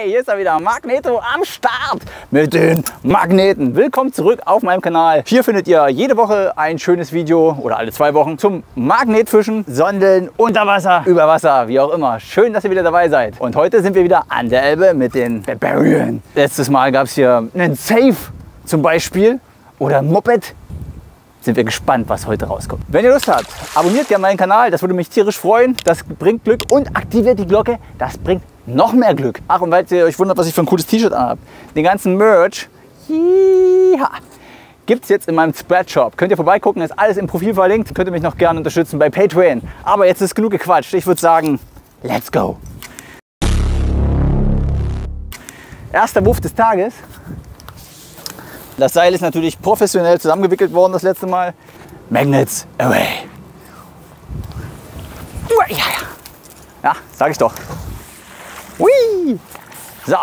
Hey, hier ist er wieder, Magneto am Start mit den Magneten. Willkommen zurück auf meinem Kanal. Hier findet ihr jede Woche ein schönes Video oder alle 2 Wochen zum Magnetfischen, Sondeln, unter Wasser, über Wasser, wie auch immer. Schön, dass ihr wieder dabei seid. Und heute sind wir wieder an der Elbe mit den Barbarian. Letztes Mal gab es hier einen Safe zum Beispiel oder ein Moped. Sind wir gespannt, was heute rauskommt. Wenn ihr Lust habt, abonniert gerne meinen Kanal, das würde mich tierisch freuen. Das bringt Glück und aktiviert die Glocke, das bringt noch mehr Glück. Ach, und weil ihr euch wundert, was ich für ein cooles T-Shirt anhabe. Den ganzen Merch gibt es jetzt in meinem Spreadshop. Könnt ihr vorbeigucken, ist alles im Profil verlinkt. Könnt ihr mich noch gerne unterstützen bei Patreon. Aber jetzt ist genug gequatscht. Ich würde sagen, let's go. Erster Wurf des Tages. Das Seil ist natürlich professionell zusammengewickelt worden das letzte Mal. Magnets away. Ja, sag ich doch. Hui. So,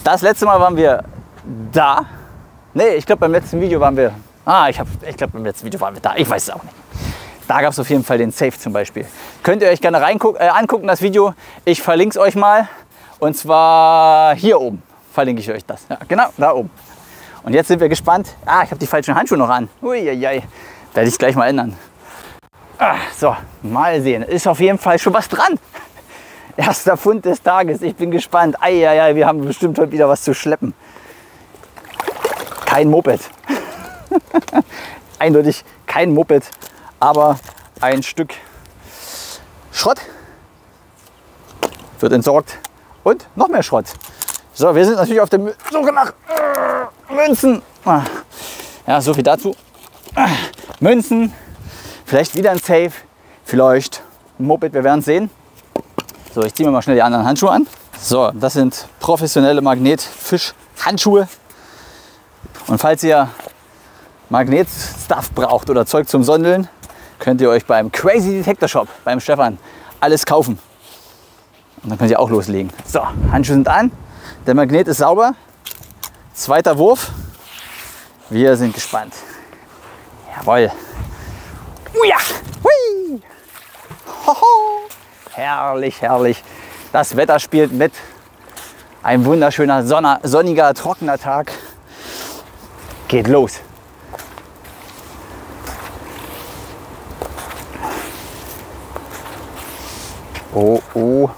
das letzte Mal waren wir da. Nee, ich glaube beim letzten Video waren wir... ich glaube beim letzten Video waren wir da. Ich weiß es auch nicht. Da gab es auf jeden Fall den Safe zum Beispiel. Könnt ihr euch gerne angucken, das Video. Ich verlinke es euch mal. Und zwar hier oben verlinke ich euch das. Ja, genau, da oben. Und jetzt sind wir gespannt. Ich habe die falschen Handschuhe noch an. Uiuiui. Werde ich gleich mal ändern. So, mal sehen. Ist auf jeden Fall schon was dran. Erster Fund des Tages. Ich bin gespannt. Eieiei, wir haben bestimmt heute wieder was zu schleppen. Kein Moped. Eindeutig kein Moped, aber ein Stück Schrott wird entsorgt und noch mehr Schrott. So, wir sind natürlich auf der Suche nach Münzen. Ja, so viel dazu. Münzen, vielleicht wieder ein Safe, vielleicht ein Moped, wir werden es sehen. So, ich ziehe mir mal schnell die anderen Handschuhe an. So, das sind professionelle Magnetfisch-Handschuhe. Und falls ihr Magnetstuff braucht oder Zeug zum Sondeln, könnt ihr euch beim Crazy Detector Shop, beim Stefan, alles kaufen. Und dann könnt ihr auch loslegen. So, Handschuhe sind an. Der Magnet ist sauber. Zweiter Wurf. Wir sind gespannt. Jawohl. Uja. Hui. Hoho. Herrlich, herrlich. Das Wetter spielt mit. Ein wunderschöner, sonniger, trockener Tag. Geht los. Oh, oh.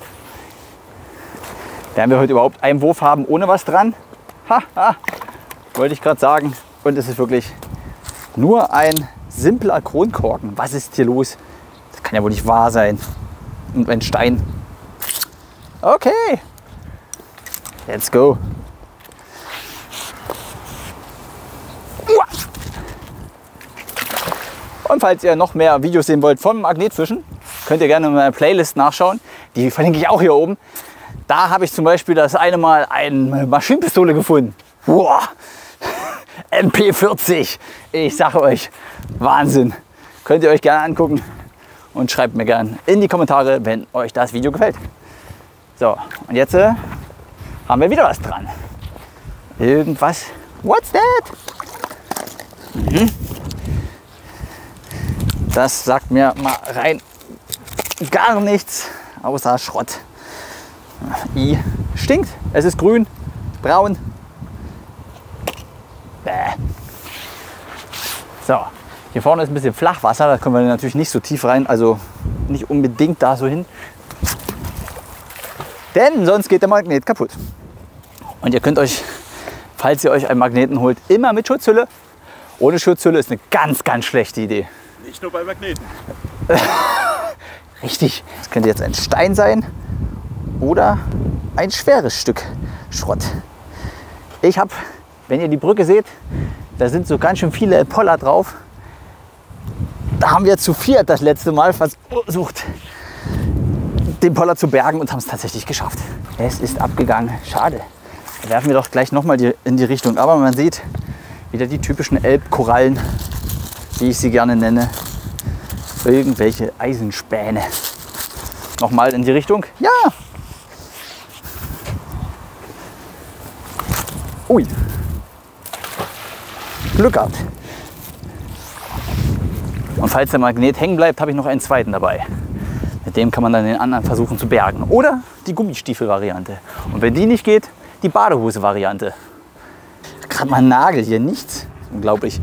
Werden wir heute überhaupt einen Wurf haben ohne was dran? Wollte ich gerade sagen. Und es ist wirklich nur ein simpler Kronkorken. Was ist hier los? Das kann ja wohl nicht wahr sein. Und ein Stein. Okay. Let's go. Und falls ihr noch mehr Videos sehen wollt vom Magnetfischen, könnt ihr gerne in meiner Playlist nachschauen. Die verlinke ich auch hier oben. Da habe ich zum Beispiel das eine Mal eine Maschinenpistole gefunden. Boah. MP40. Ich sage euch, Wahnsinn. Könnt ihr euch gerne angucken und schreibt mir gerne in die Kommentare, wenn euch das Video gefällt. So, und jetzt haben wir wieder was dran. Irgendwas. What's that? Das sagt mir mal rein gar nichts außer Schrott. Stinkt. Es ist grün, braun. Bäh. So, hier vorne ist ein bisschen Flachwasser, da können wir natürlich nicht so tief rein, also nicht unbedingt da so hin. Denn sonst geht der Magnet kaputt. Und ihr könnt euch, falls ihr euch einen Magneten holt, immer mit Schutzhülle. Ohne Schutzhülle ist eine ganz, ganz schlechte Idee. Nicht nur bei Magneten. Richtig. Das könnte jetzt ein Stein sein oder ein schweres Stück Schrott. Ich habe, wenn ihr die Brücke seht, da sind so ganz schön viele Poller drauf. Da haben wir zu viert das letzte Mal versucht, den Poller zu bergen und haben es tatsächlich geschafft. Es ist abgegangen. Schade. Da werfen wir doch gleich nochmal in die Richtung. Aber man sieht wieder die typischen Elbkorallen, wie ich sie gerne nenne. Irgendwelche Eisenspäne. Nochmal in die Richtung. Ja! Ui! Glück gehabt. Und falls der Magnet hängen bleibt, habe ich noch einen zweiten dabei. Mit dem kann man dann den anderen versuchen zu bergen. Oder die Gummistiefel-Variante. Und wenn die nicht geht, die Badehose-Variante. Gerade mal ein Nagel hier, nichts. Unglaublich.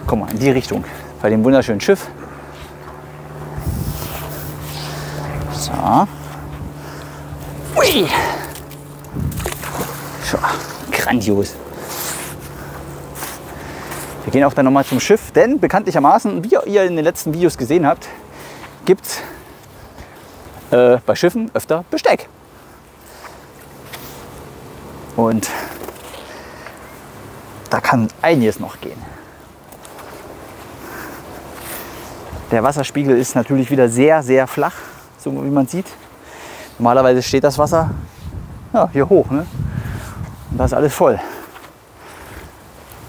Komm mal in die Richtung, bei dem wunderschönen Schiff. So. Ui. So, grandios. Wir gehen auch dann nochmal zum Schiff, denn bekanntlichermaßen, wie ihr in den letzten Videos gesehen habt, gibt es bei Schiffen öfter Besteck. Und da kann einiges noch gehen. Der Wasserspiegel ist natürlich wieder sehr, sehr flach, so wie man sieht. Normalerweise steht das Wasser ja, hier hoch, ne? Und da ist alles voll.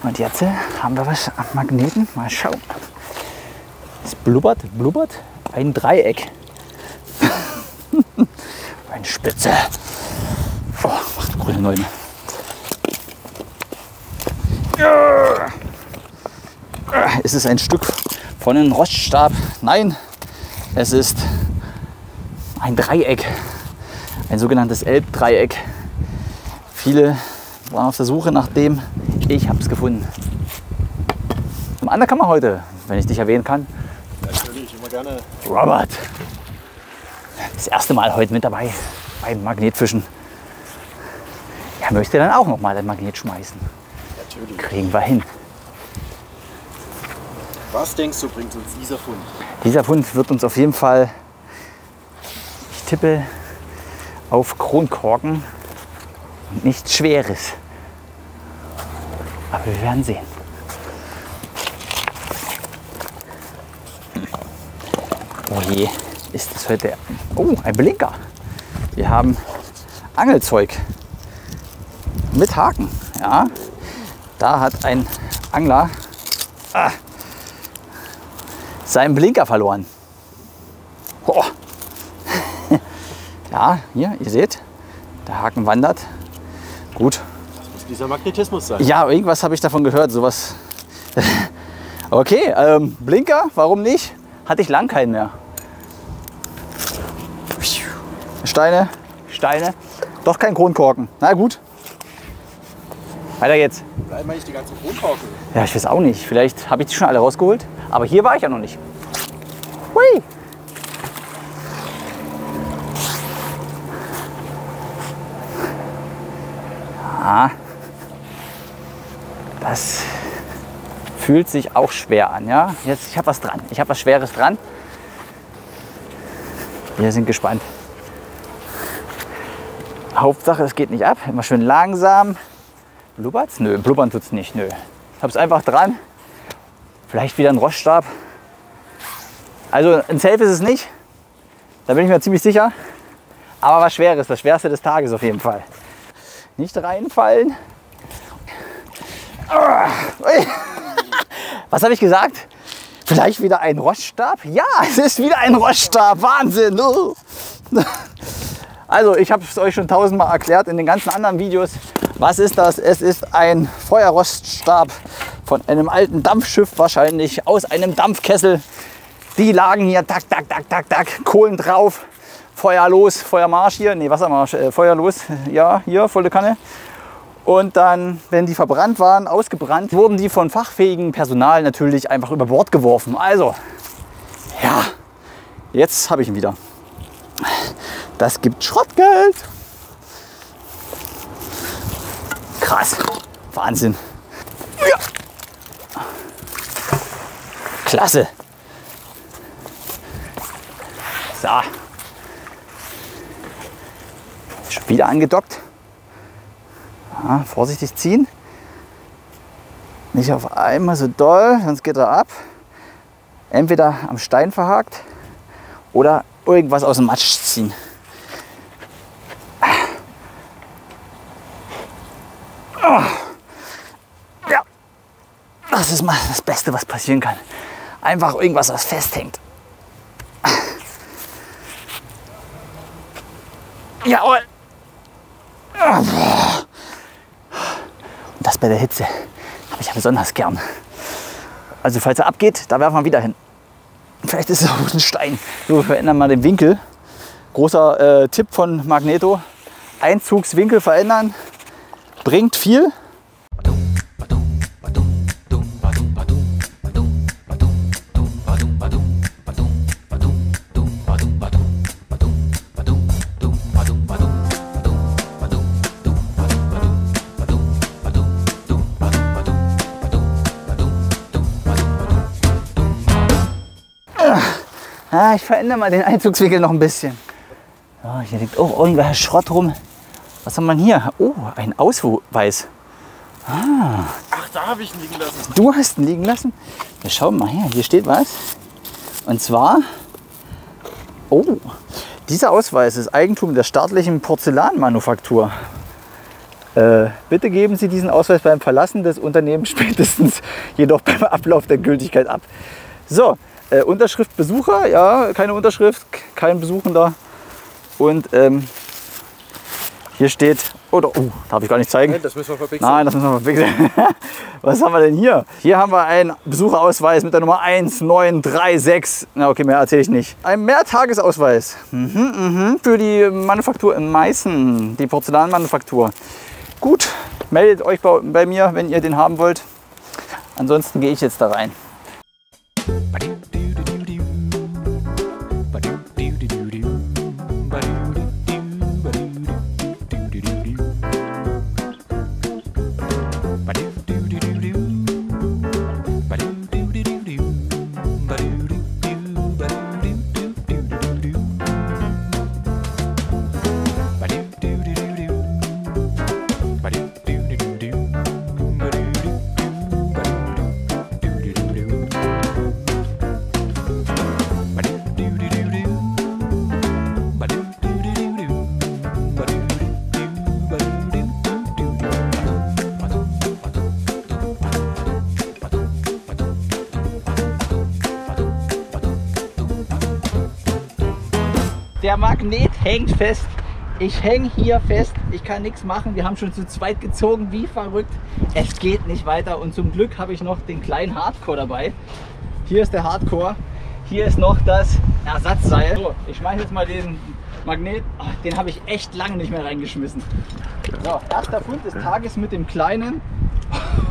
Und jetzt haben wir was am Magneten. Mal schauen. Es blubbert, ein Dreieck. Eine Spitze. Oh, ach du grüne Neune. Ist es ein Stück von einem Roststab? Nein, es ist ein Dreieck. Ein sogenanntes Elbdreieck. Viele waren auf der Suche nach dem. Ich habe es gefunden. Zum Undercover heute, wenn ich dich erwähnen kann. Natürlich, immer gerne. Robert. Das erste Mal heute mit dabei beim Magnetfischen. Er möchte dann auch noch mal ein Magnet schmeißen. Natürlich. Kriegen wir hin. Was denkst du, bringt uns dieser Fund? Dieser Fund wird uns auf jeden Fall, ich tippe, auf Kronkorken und nichts Schweres. Aber wir werden sehen. Oh je, ist das heute... Oh, ein Blinker. Wir haben Angelzeug mit Haken. Ja, da hat ein Angler seinen Blinker verloren. Oh. Ja, hier, ihr seht, der Haken wandert. Gut. Das muss dieser Magnetismus sein. Ja, irgendwas habe ich davon gehört, sowas. Okay, Blinker, warum nicht? Hatte ich lang keinen mehr. Steine, doch kein Kronkorken. Na gut. Weiter geht's. Bleiben eigentlich die ganzen Kronkorken. Ja, ich weiß auch nicht. Vielleicht habe ich die schon alle rausgeholt. Aber hier war ich ja noch nicht. Hui. Ja. Das fühlt sich auch schwer an. Ja? Jetzt, ich habe was dran. Ich habe was Schweres dran. Wir sind gespannt. Hauptsache, es geht nicht ab. Immer schön langsam. Blubbert's? Nö, blubbern tut's nicht. Nö. Ich habe es einfach dran. Vielleicht wieder ein Roststab. Also ein Safe ist es nicht. Da bin ich mir ziemlich sicher. Aber was Schweres, das Schwerste des Tages auf jeden Fall. Nicht reinfallen. Was habe ich gesagt? Vielleicht wieder ein Roststab? Ja, es ist wieder ein Roststab. Wahnsinn. Also ich habe es euch schon tausendmal erklärt in den ganzen anderen Videos. Was ist das? Es ist ein Feuerroststab von einem alten Dampfschiff, wahrscheinlich aus einem Dampfkessel. Die lagen hier, tak, tak, tak, tak, tak, Kohlen drauf, Feuer los, Feuermarsch hier, nee, Wassermarsch, Feuer los, ja, hier, volle Kanne. Und dann, wenn die verbrannt waren, ausgebrannt, wurden die von fachfähigem Personal natürlich einfach über Bord geworfen. Also, ja, jetzt habe ich ihn wieder. Das gibt Schrottgeld. Krass, Wahnsinn. Ja. Klasse. So. Schon wieder angedockt. Ja, vorsichtig ziehen. Nicht auf einmal so doll, sonst geht er ab. Entweder am Stein verhakt oder irgendwas aus dem Matsch ziehen. Ja, das ist mal das Beste, was passieren kann. Einfach irgendwas, was festhängt. Jawohl. Und das bei der Hitze habe ich ja besonders gern. Also falls er abgeht, da werfen wir wieder hin. Vielleicht ist es auch ein Stein. So, wir verändern mal den Winkel. Großer Tipp von Magneto. Einzugswinkel verändern. Bringt viel. Ich verändere mal den Einzugswinkel noch ein bisschen. Ja, hier liegt auch irgendwer Schrott rum. Was haben wir hier? Oh, ein Ausweis. Ach, da habe ich ihn liegen lassen. Du hast ihn liegen lassen? Wir schauen mal her. Hier steht was. Und zwar, oh, dieser Ausweis ist Eigentum der staatlichen Porzellanmanufaktur. Bitte geben Sie diesen Ausweis beim Verlassen des Unternehmens spätestens jedoch beim Ablauf der Gültigkeit ab. So. Unterschrift Besucher, ja, keine Unterschrift, kein Besuchender. Und hier steht, oder, darf ich gar nicht zeigen. Nein, das müssen wir verpixeln. Nein, das müssen wir verpixeln. Was haben wir denn hier? Hier haben wir einen Besucherausweis mit der Nummer 1936. Na okay, mehr erzähle ich nicht. Ein Mehrtagesausweis für die Manufaktur in Meißen, die Porzellanmanufaktur. Gut, meldet euch bei mir, wenn ihr den haben wollt. Ansonsten gehe ich jetzt da rein. Der Magnet hängt fest. Ich hänge hier fest. Ich kann nichts machen. Wir haben schon zu zweit gezogen, wie verrückt. Es geht nicht weiter. Und zum Glück habe ich noch den kleinen Hardcore dabei. Hier ist der Hardcore. Hier ist noch das Ersatzseil. So, ich schmeiße jetzt mal den Magnet. Den habe ich echt lange nicht mehr reingeschmissen. So, erster Fund des Tages mit dem kleinen.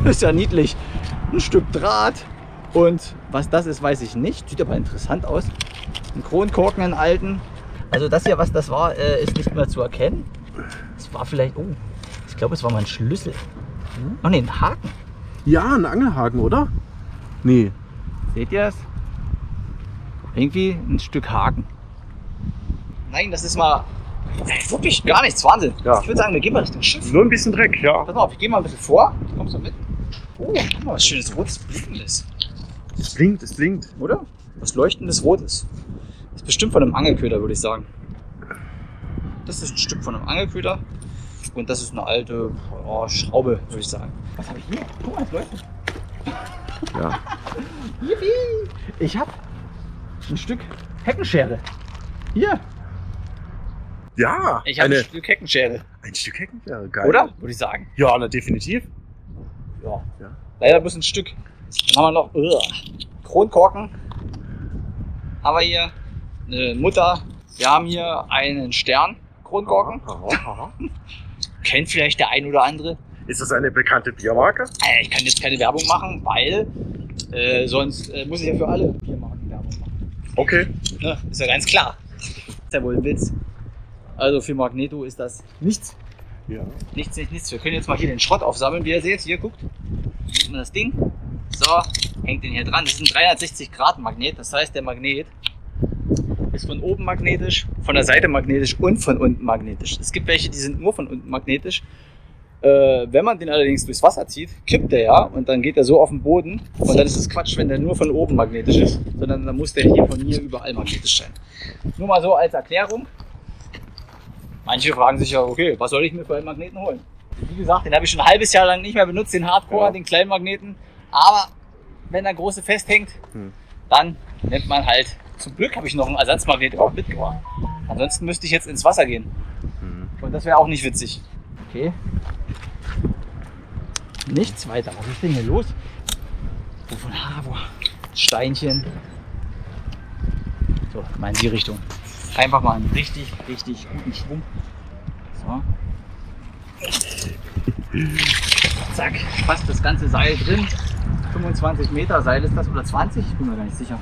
Ist ja niedlich. Ein Stück Draht. Und was das ist, weiß ich nicht. Sieht aber interessant aus. Ein Kronkorken, einen alten. Also das hier, was das war, ist nicht mehr zu erkennen. Es war vielleicht, ich glaube, es war mal ein Schlüssel. Oh ne, ein Haken. Ja, ein Angelhaken, oder? Nee. Seht ihr es? Irgendwie ein Stück Haken. Nein, das ist mal wirklich gar nichts. Wahnsinn. Ja. Ich würde sagen, wir gehen mal Richtung Schiff. Nur ein bisschen Dreck, ja. Pass mal auf, ich gehe mal ein bisschen vor. Kommst du mit? Oh, guck mal, was schönes rotes Blinkendes. Es blinkt, es blinkt. Oder? Was leuchtendes Rotes. Das ist bestimmt von einem Angelköder, würde ich sagen. Das ist ein Stück von einem Angelköder. Und das ist eine alte Schraube, würde ich sagen. Was habe ich hier? Guck mal, es leuchtet. Ja. Yippie! Ich habe ein Stück Heckenschere. Hier. Ja. Ich habe ein Stück Heckenschere. Ein Stück Heckenschere, geil. Oder? Würde ich sagen. Ja, na, definitiv. Ja. Ja. Leider bloß ein Stück. Dann haben wir noch Kronkorken. Haben wir hier eine Mutter. Wir haben hier einen Stern. Kronkorken. Aha. Kennt vielleicht der ein oder andere. Ist das eine bekannte Biermarke? Ich kann jetzt keine Werbung machen, weil sonst muss ich ja für alle Biermarken Werbung machen. Okay. Ne? Ist ja ganz klar. Ist ja wohl ein Witz. Also für Magneto ist das nichts. Ja. Nichts. Wir können jetzt mal hier den Schrott aufsammeln, wie ihr seht. Hier, guckt. Sieht man das Ding? So, hängt den hier dran. Das ist ein 360 Grad Magnet. Das heißt, der Magnet ist von oben magnetisch, von der Seite magnetisch und von unten magnetisch. Es gibt welche, die sind nur von unten magnetisch. Wenn man den allerdings durchs Wasser zieht, kippt der ja und dann geht er so auf den Boden. Und dann ist es Quatsch, wenn der nur von oben magnetisch ist, sondern dann muss der hier von hier überall magnetisch sein. Nur mal so als Erklärung. Manche fragen sich ja, okay, was soll ich mir für einen Magneten holen? Wie gesagt, den habe ich schon ein halbes Jahr lang nicht mehr benutzt, den Hardcore, ja. Den kleinen Magneten. Aber wenn der große festhängt, dann nimmt man halt, zum Glück habe ich noch einen Ersatzmagnet überhaupt mitgebracht. Ansonsten müsste ich jetzt ins Wasser gehen. Und das wäre auch nicht witzig. Okay. Nichts weiter. Was ist denn hier los? Wo? Steinchen. So, mal in die Richtung. Einfach mal einen richtig guten Schwung. So. Zack, fast das ganze Seil drin. 25 Meter Seil ist das oder 20? Ich bin mir gar nicht sicher.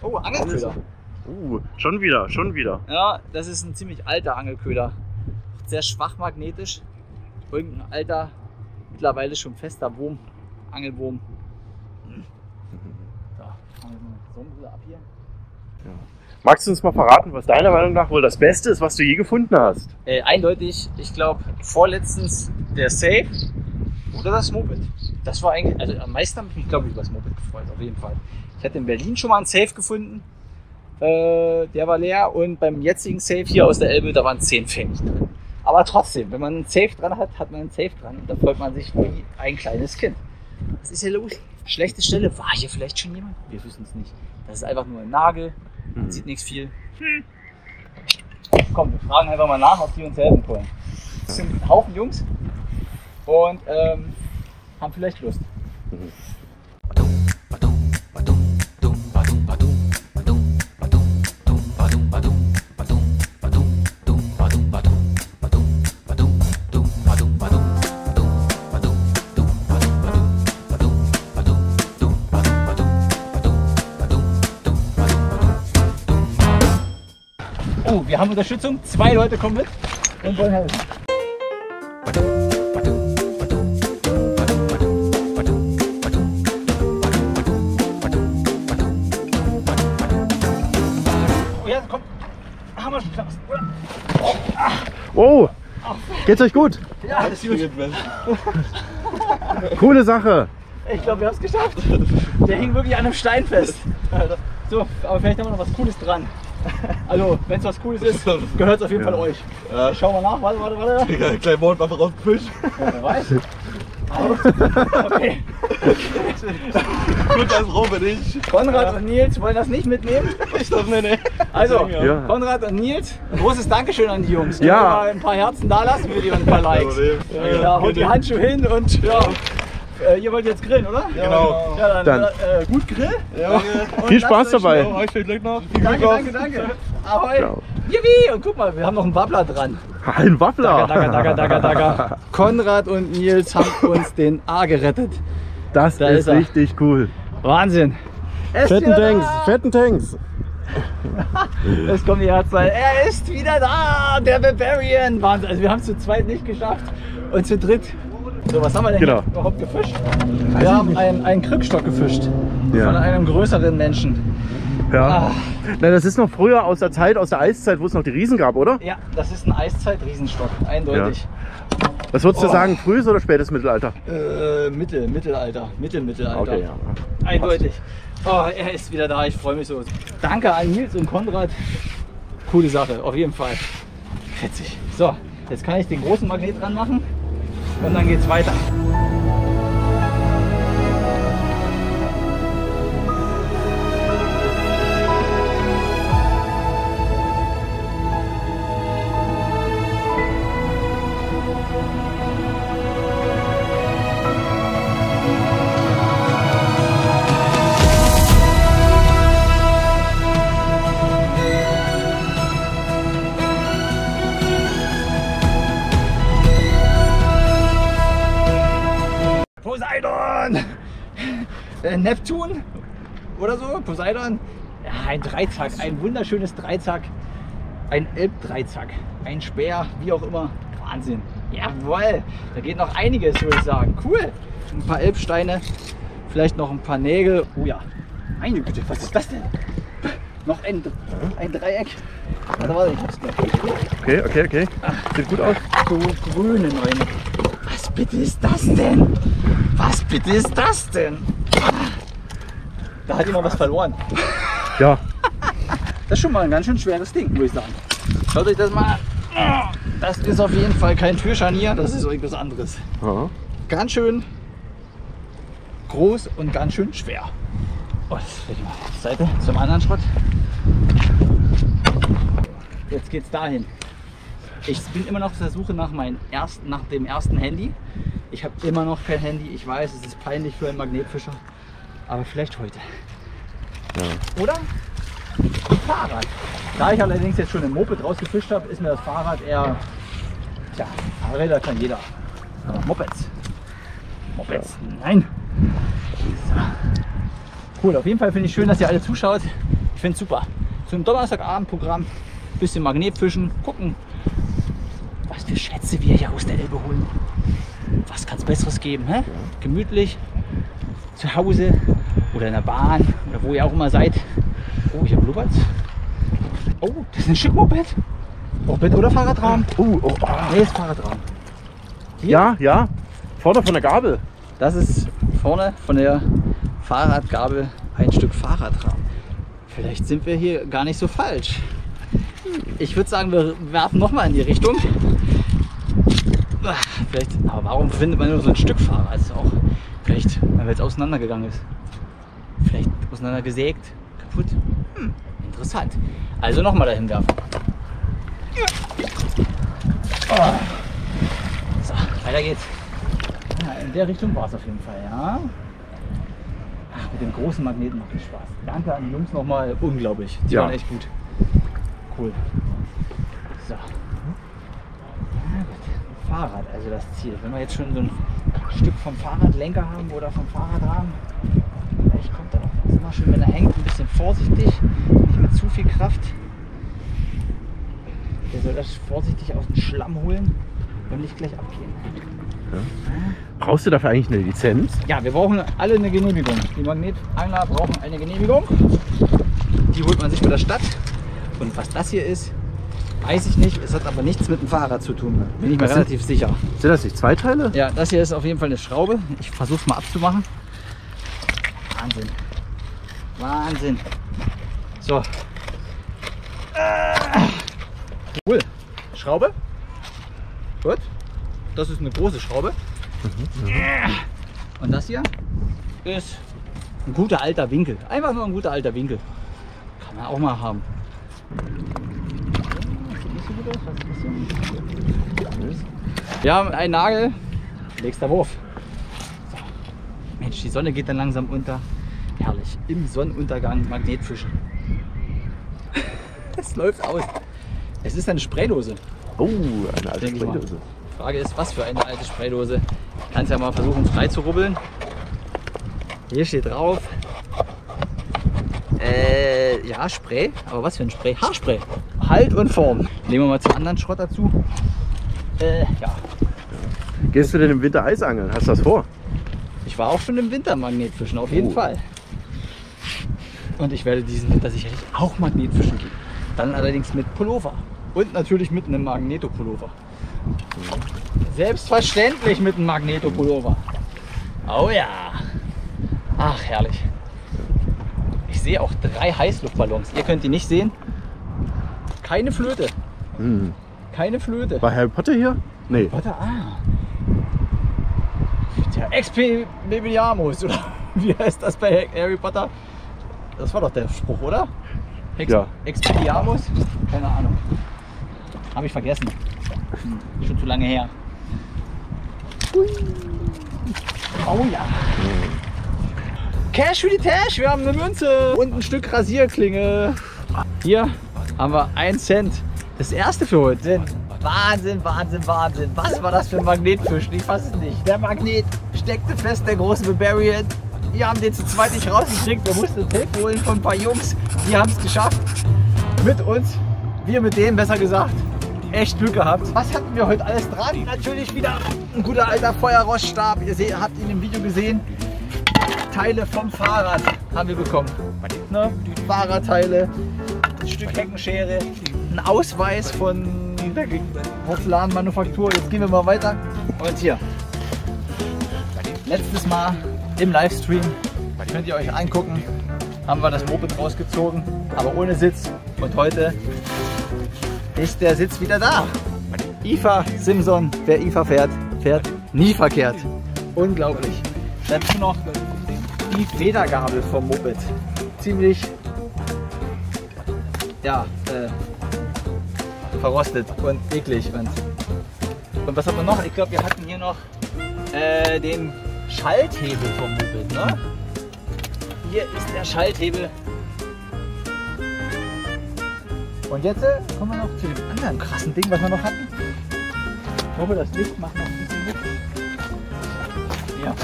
Oh, Angelköder. Schon wieder. Ja, das ist ein ziemlich alter Angelköder. Sehr schwach magnetisch. Irgendein alter, mittlerweile schon fester Wurm, Angelwurm. So, machen wir mal die Sonnenbrille ab hier. Ja. Magst du uns mal verraten, was deiner Meinung nach wohl das Beste ist, was du je gefunden hast? Eindeutig, ich glaube, vorletztens der Safe oder das Moped. Das war eigentlich, also am meisten habe ich mich, glaube ich, über das Moped gefreut, auf jeden Fall. Ich hatte in Berlin schon mal einen Safe gefunden, der war leer, und beim jetzigen Safe hier aus der Elbe, da waren 10 Pfennig drin. Aber trotzdem, wenn man einen Safe dran hat, hat man einen Safe dran, und da freut man sich wie ein kleines Kind. Was ist hier los? Schlechte Stelle, war hier vielleicht schon jemand? Wir wissen es nicht. Das ist einfach nur ein Nagel, man sieht nichts viel. Komm, wir fragen einfach mal nach, ob die uns helfen wollen. Das sind ein Haufen Jungs und haben vielleicht Lust. Oh, wir haben Unterstützung. 2 Leute kommen mit und wollen helfen. Oh ja, komm. Haben wir schon geschafft, oder? Oh, geht's euch gut? Ja, das ist gut. Coole Sache. Ich glaube, wir haben es geschafft. Der hing wirklich an einem Stein fest. So, aber vielleicht haben wir noch was Cooles dran. Also, wenn es was Cooles ist, gehört es auf jeden Fall euch. Ja. Schauen wir nach. Warte. Digga, kleinen Mord einfach rausgefischt. Wer weiß. Okay. Gut als Robin, ich. Konrad und Nils wollen das nicht mitnehmen. Ich doch nicht. Also, Ja. Konrad und Nils, ein großes Dankeschön an die Jungs. Ja. Können wir mal ein paar Herzen da lassen für die und ein paar Likes. Ja, holt die Handschuhe hin und ja. Ihr wollt jetzt grillen, oder? Ja, genau. Ja, dann. Gut Grill. Ja. Viel Spaß dabei. Viel Glück noch. Danke. Ahoi. Ciao. Yippie. Und guck mal, wir haben noch einen Wappler dran. Ein Waffler. Daga. Konrad und Nils haben uns den A gerettet. Das Da ist ist er. richtig cool. Wahnsinn. Er ist Fetten wieder Tanks, da. fetten Tanks. Es kommt die Herzzahl. Er ist wieder da, der Barbarian. Wahnsinn. Also wir haben es zu zweit nicht geschafft und zu dritt. So, was haben wir denn Genau. hier überhaupt gefischt? Wir haben einen Krückstock gefischt. Ja. Von einem größeren Menschen. Ja. Ah. Na, das ist noch früher aus der Eiszeit, wo es noch die Riesen gab, oder? Ja, das ist ein Eiszeit-Riesenstock. Eindeutig. Was würdest du sagen, frühes oder spätes Mittelalter? Mittelalter. Mittelalter. Okay, ja. Eindeutig. Oh, er ist wieder da, ich freue mich so. Danke an Nils und Konrad. Coole Sache, auf jeden Fall. Fetzig. So, jetzt kann ich den großen Magnet dran machen und dann geht's weiter. Poseidon! Neptun oder so, Poseidon. Ja, ein Dreizack, ein wunderschönes Dreizack. Ein Elbdreizack, ein Speer, wie auch immer. Wahnsinn. Jawohl, da geht noch einiges, würde ich sagen. Cool. Ein paar Elbsteine, vielleicht noch ein paar Nägel. Oh ja, meine Güte, was ist das denn? Noch ein Dreieck. Warte, ich hab's gleich. Okay. Sieht gut aus. So grüne Neune. Was bitte ist das denn? Was bitte ist das denn? Da hat jemand was verloren. Ja. Das ist schon mal ein ganz schön schweres Ding, muss ich sagen. Schaut euch das mal an. Das ist auf jeden Fall kein Türscharnier, das ist irgendwas anderes. Aha. Ganz schön groß und ganz schön schwer. Oh, das werde ich mal auf die Seite zum anderen Schrott. Jetzt geht's dahin. Ich bin immer noch auf der Suche nach dem ersten Handy. Ich habe immer noch kein Handy. Ich weiß, es ist peinlich für einen Magnetfischer. Aber vielleicht heute. Ja. Oder? Fahrrad. Da ich allerdings jetzt schon ein Moped rausgefischt habe, ist mir das Fahrrad eher, tja, Fahrräder kann jeder, aber Mopeds, nein. So. Cool, auf jeden Fall finde ich schön, dass ihr alle zuschaut. Ich finde es super. Zum Donnerstagabendprogramm, bisschen Magnetfischen, gucken, was für Schätze wir hier aus der Elbe holen. Was kann es Besseres geben? Hä? Gemütlich, zu Hause oder in der Bahn oder wo ihr auch immer seid. Oh, hier blubbert's. Oh, das ist ein Schickmoped. Moped oder Fahrradrahmen? Nee, das ist Fahrradrahmen. Ja, ja. Vorne von der Gabel. Das ist vorne von der Fahrradgabel ein Stück Fahrradrahmen. Vielleicht sind wir hier gar nicht so falsch. Ich würde sagen, wir werfen nochmal in die Richtung. Vielleicht, aber warum findet man nur so ein Stück Fahrrad? Das ist auch vielleicht, weil es auseinandergegangen ist. Vielleicht auseinandergesägt, kaputt. Interessant. Also nochmal dahin werfen. So, weiter geht's. Ja, in der Richtung war es auf jeden Fall, ja. Ach, mit dem großen Magneten macht es Spaß. Danke an die Jungs nochmal, unglaublich. Die waren echt gut. Cool. So. Ja, gut. Fahrrad, also das Ziel. Wenn wir jetzt schon so ein Stück vom Fahrradlenker haben oder vom Fahrradrahmen, vielleicht kommt da noch was. Immer schön, wenn er hängt, ein bisschen vorsichtig, nicht mit zu viel Kraft. Der soll das vorsichtig aus dem Schlamm holen und nicht gleich abgehen. Ja. Brauchst du dafür eigentlich eine Lizenz? Ja, wir brauchen alle eine Genehmigung. Die Magnetangler brauchen eine Genehmigung. Die holt man sich bei der Stadt. Und was das hier ist, weiß ich nicht. Es hat aber nichts mit dem Fahrrad zu tun. Bin ich mir relativ sicher. Sind das nicht zwei Teile? Ja, das hier ist auf jeden Fall eine Schraube. Ich versuche es mal abzumachen. Wahnsinn. Wahnsinn. So. Cool. Schraube. Gut. Das ist eine große Schraube. Und das hier ist ein guter alter Winkel. Einfach nur ein guter alter Winkel. Kann man auch mal haben. Wir haben einen Nagel. Nächster Wurf. So. Mensch, die Sonne geht dann langsam unter. Herrlich. Im Sonnenuntergang Magnetfischen. Es läuft aus. Es ist eine Spraydose. Oh, eine alte Spraydose. Die Frage ist, was für eine alte Spraydose. Ich kann es ja mal versuchen frei zu rubbeln. Hier steht drauf. Ja, Spray. Aber was für ein Spray? Haarspray. Halt und Form. Nehmen wir mal zum anderen Schrott dazu. Ja. Gehst du denn im Winter Eisangeln? Hast du das vor? Ich war auch schon im Winter Magnetfischen, auf jeden Fall. Und ich werde diesen Winter sicherlich auch Magnetfischen gehen. Dann allerdings mit Pullover. Und natürlich mit einem Magneto-Pullover. Selbstverständlich mit einem Magneto-Pullover. Oh ja. Ach, herrlich. Ich sehe auch 3 Heißluftballons. Ihr könnt die nicht sehen. Keine Flöte. Keine Flöte. War Harry Potter hier? Nee. Warte, Der Expelliarmus, oder wie heißt das bei Harry Potter? Das war doch der Spruch, oder? Ja. Expelliarmus? Keine Ahnung. Habe ich vergessen. Schon zu lange her. Oh ja. Cash für die Tash. Wir haben eine Münze und ein Stück Rasierklinge. Hier haben wir 1 Cent. Das erste für heute. Wahnsinn, Wahnsinn, Wahnsinn. Was war das für ein Magnetfisch? Ich fasse es nicht. Der Magnet steckte fest, der große Barbarian. Wir haben den zu zweit nicht rausgekriegt. Wir mussten Hilfe holen von ein paar Jungs. Die haben es geschafft. Mit uns. Wir mit denen, besser gesagt. Echt Glück gehabt. Was hatten wir heute alles dran? Natürlich wieder ein guter alter Feuerroststab. Ihr habt ihn im Video gesehen. Teile vom Fahrrad haben wir bekommen. Ne? Fahrradteile, ein Stück Heckenschere, ein Ausweis von der Porzellanmanufaktur. Jetzt gehen wir mal weiter. Und hier. Letztes Mal im Livestream, könnt ihr euch angucken, haben wir das Moped rausgezogen, aber ohne Sitz. Und heute ist der Sitz wieder da. IFA Simson, wer IFA fährt, fährt nie verkehrt. Unglaublich. Dazu noch die Federgabel vom Moped. Ziemlich, ja, verrostet und eklig. Und was haben wir noch? Ich glaube, wir hatten hier noch den Schalthebel vom Moped. Ne? Hier ist der Schalthebel. Und jetzt kommen wir noch zu dem anderen krassen Ding, was wir noch hatten. Ich hoffe, das Licht macht noch ein bisschen mit. Ja.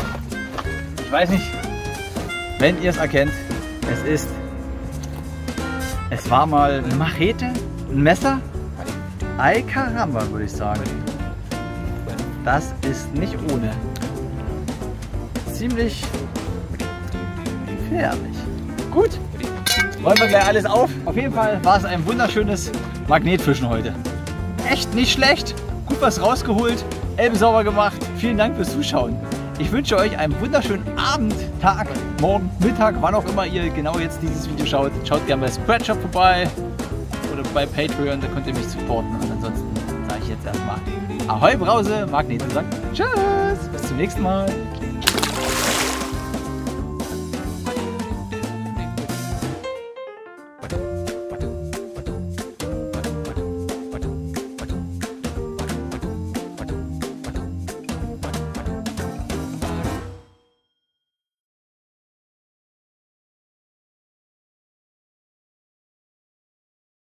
Ich weiß nicht, wenn ihr es erkennt, es war mal eine Machete, ein Messer. Ay caramba, würde ich sagen. Das ist nicht ohne. Ziemlich gefährlich. Gut, räumen wir gleich alles auf. Auf jeden Fall war es ein wunderschönes Magnetfischen heute. Echt nicht schlecht. Gut was rausgeholt. Elbe sauber gemacht. Vielen Dank fürs Zuschauen. Ich wünsche euch einen wunderschönen Abend, Tag, Morgen, Mittag, wann auch immer ihr genau jetzt dieses Video schaut. Schaut gerne bei Spreadshop vorbei oder bei Patreon, da könnt ihr mich supporten. Und ansonsten sage ich jetzt erstmal Ahoi Brause, Magneten sagt Tschüss, bis zum nächsten Mal.